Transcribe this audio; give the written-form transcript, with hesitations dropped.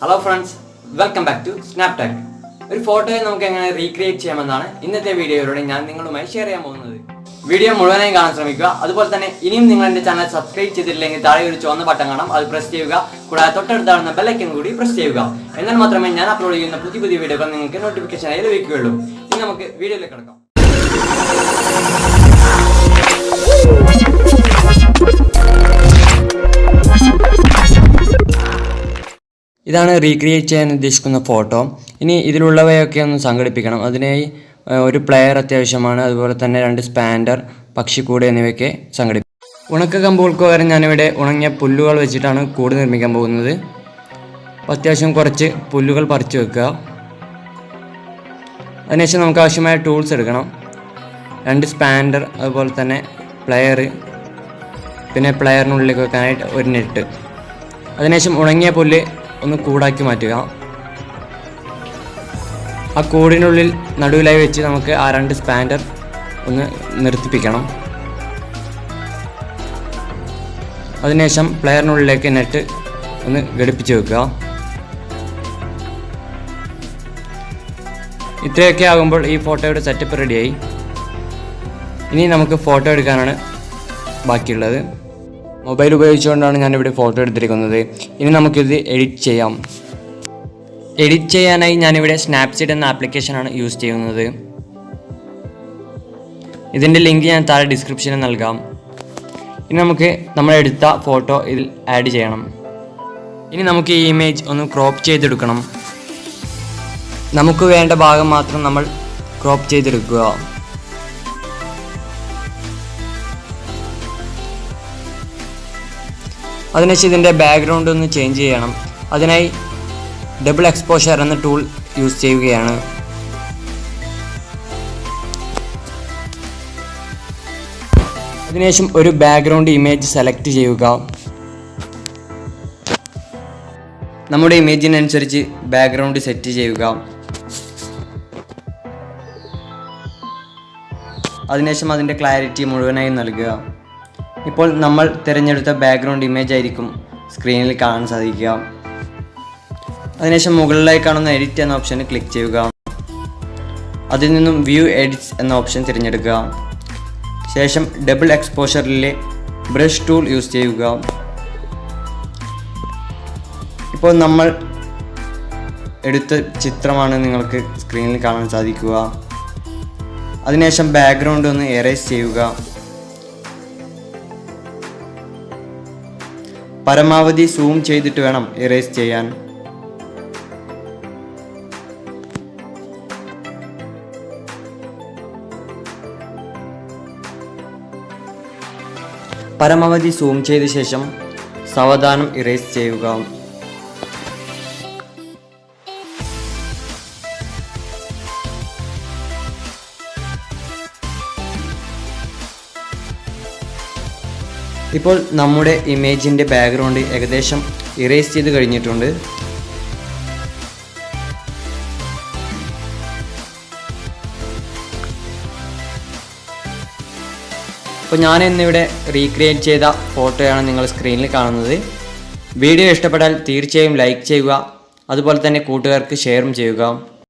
Hello friends, welcome back to SnapTech. ഒരു ഫോട്ടോയെ നമുക്ക് എങ്ങനെ റീക്രിയേറ്റ് ചെയ്യാമെന്നാണ് ഇന്നത്തെ വീഡിയോയിലൂടെ ഞാൻ നിങ്ങളുമായി ഷെയർ ചെയ്യാൻ പോകുന്നത്. വീഡിയോ മുഴുവനായി കാണാൻ ശ്രമിക്കുക. അതുപോലെ തന്നെ ഇനിയും നിങ്ങൾ എൻ്റെ ചാനൽ സബ്സ്ക്രൈബ് ചെയ്തിട്ടില്ലെങ്കിൽ താഴെ ഒരു ചുവന്ന ബട്ടൺ കാണാം, അത് പ്രസ് ചെയ്യുക. കൂടാതെ തൊട്ടടുത്താണെന്ന ബെൽ ഐക്കൺ കൂടി പ്രസ് ചെയ്യുക. എന്നാൽ മാത്രമേ ഞാൻ അപ്ലോഡ് ചെയ്യുന്ന പുതിയ വീഡിയോകൾ നിങ്ങൾക്ക് നോട്ടിഫിക്കേഷനായി ലഭിക്കുകയുള്ളൂ. ഇനി നമുക്ക് വീഡിയോയിലേക്ക് കടക്കാം. ഇതാണ് റീക്രിയേറ്റ് ചെയ്യാൻ ഉദ്ദേശിക്കുന്ന ഫോട്ടോ. ഇനി ഇതിലുള്ളവയൊക്കെ ഒന്ന് സംഘടിപ്പിക്കണം. അതിനായി ഒരു പ്ലെയർ അത്യാവശ്യമാണ്. അതുപോലെ തന്നെ 2 സ്പാൻഡർ, പക്ഷിക്കൂട് എന്നിവയൊക്കെ സംഘടിപ്പിക്കും. ഉണക്ക കമ്പുകൾക്ക് പകരം ഞാനിവിടെ ഉണങ്ങിയ പുല്ലുകൾ വെച്ചിട്ടാണ് കൂട് നിർമ്മിക്കാൻ പോകുന്നത്. അത്യാവശ്യം കുറച്ച് പുല്ലുകൾ പറിച്ചു വെക്കുക. അതിനുശേഷം നമുക്ക് ആവശ്യമായ ടൂൾസ് എടുക്കണം. 2 സ്പാൻഡർ, അതുപോലെ തന്നെ പ്ലെയർ, പിന്നെ പ്ലെയറിനുള്ളിലേക്ക് വെക്കാനായിട്ട് ഒരു നെറ്റ്. അതിനുശേഷം ഉണങ്ങിയ പുല്ല് ഒന്ന് കൂടാക്കി മാറ്റുക. ആ കൂടിനുള്ളിൽ നടുവിലായി വെച്ച് നമുക്ക് ആ 2 സ്പാൻഡർ ഒന്ന് നിർത്തിപ്പിക്കണം. അതിനുശേഷം പ്ലെയറിനുള്ളിലേക്ക് നെറ്റ് ഒന്ന് ഘടിപ്പിച്ച് വെക്കുക. ഇത്രയൊക്കെ ആകുമ്പോൾ ഈ ഫോട്ടോയുടെ സെറ്റപ്പ് റെഡിയായി. ഇനി നമുക്ക് ഫോട്ടോ എടുക്കാനാണ് ബാക്കിയുള്ളത്. മൊബൈൽ ഉപയോഗിച്ചുകൊണ്ടാണ് ഞാനിവിടെ ഫോട്ടോ എടുത്തിരിക്കുന്നത്. ഇനി നമുക്കിത് എഡിറ്റ് ചെയ്യാം. എഡിറ്റ് ചെയ്യാനായി ഞാനിവിടെ സ്നാപ്സീഡ് എന്ന ആപ്ലിക്കേഷനാണ് യൂസ് ചെയ്യുന്നത്. ഇതിൻ്റെ ലിങ്ക് ഞാൻ താഴെ ഡിസ്ക്രിപ്ഷനിൽ നൽകാം. ഇനി നമുക്ക് നമ്മളെടുത്ത ഫോട്ടോ ഇതിൽ ആഡ് ചെയ്യണം. ഇനി നമുക്ക് ഈ ഇമേജ് ഒന്ന് ക്രോപ്പ് ചെയ്തെടുക്കണം. നമുക്ക് വേണ്ട ഭാഗം മാത്രം നമ്മൾ ക്രോപ്പ് ചെയ്തെടുക്കുക. അതിനുശേഷം ഇതിൻ്റെ ബാക്ക്ഗ്രൗണ്ട് ഒന്ന് ചേഞ്ച് ചെയ്യണം. അതിനായി ഡബിൾ എക്സ്പോഷർ എന്ന ടൂൾ യൂസ് ചെയ്യുകയാണ്. അതിനുശേഷം ഒരു ബാക്ക്ഗ്രൗണ്ട് ഇമേജ് സെലക്ട് ചെയ്യുക. നമ്മുടെ ഇമേജിനനുസരിച്ച് ബാക്ക്ഗ്രൗണ്ട് സെറ്റ് ചെയ്യുക. അതിനുശേഷം അതിൻ്റെ ക്ലാരിറ്റി മുഴുവനായി നൽകുക. ഇപ്പോൾ നമ്മൾ തിരഞ്ഞെടുത്ത ബാക്ക്ഗ്രൗണ്ട് ഇമേജ് ആയിരിക്കും സ്ക്രീനിൽ കാണാൻ സാധിക്കുക. അതിനുശേഷം മുകളിലായി കാണുന്ന എഡിറ്റ് എന്ന ഓപ്ഷന് ക്ലിക്ക് ചെയ്യുക. അതിൽ നിന്നും വ്യൂ എഡിറ്റ്സ് എന്ന ഓപ്ഷൻ തിരഞ്ഞെടുക്കുക. ശേഷം ഡബിൾ എക്സ്പോഷറിലെ ബ്രഷ് ടൂൾ യൂസ് ചെയ്യുക. ഇപ്പോൾ നമ്മൾ എടുത്ത ചിത്രമാണ് നിങ്ങൾക്ക് സ്ക്രീനിൽ കാണാൻ സാധിക്കുക. അതിനുശേഷം ബാക്ക്ഗ്രൗണ്ട് ഒന്ന് എറേസ് ചെയ്യുക. പരമാവധി സൂം ചെയ്തിട്ട് വേണം ഇറേസ് ചെയ്യാൻ. പരമാവധി സൂം ചെയ്ത ശേഷം സാവധാനം ഇറേസ് ചെയ്യുക. ഇപ്പോൾ നമ്മുടെ ഇമേജിൻ്റെ ബാക്ക്ഗ്രൗണ്ട് ഏകദേശം ഇറേസ് ചെയ്ത് കഴിഞ്ഞിട്ടുണ്ട്. അപ്പോൾ ഞാൻ ഇന്നിവിടെ റീക്രിയേറ്റ് ചെയ്ത ഫോട്ടോയാണ് നിങ്ങൾ സ്ക്രീനിൽ കാണുന്നത്. വീഡിയോ ഇഷ്ടപ്പെട്ടാൽ തീർച്ചയായും ലൈക്ക് ചെയ്യുക. അതുപോലെ തന്നെ കൂട്ടുകാർക്ക് ഷെയറും ചെയ്യുക.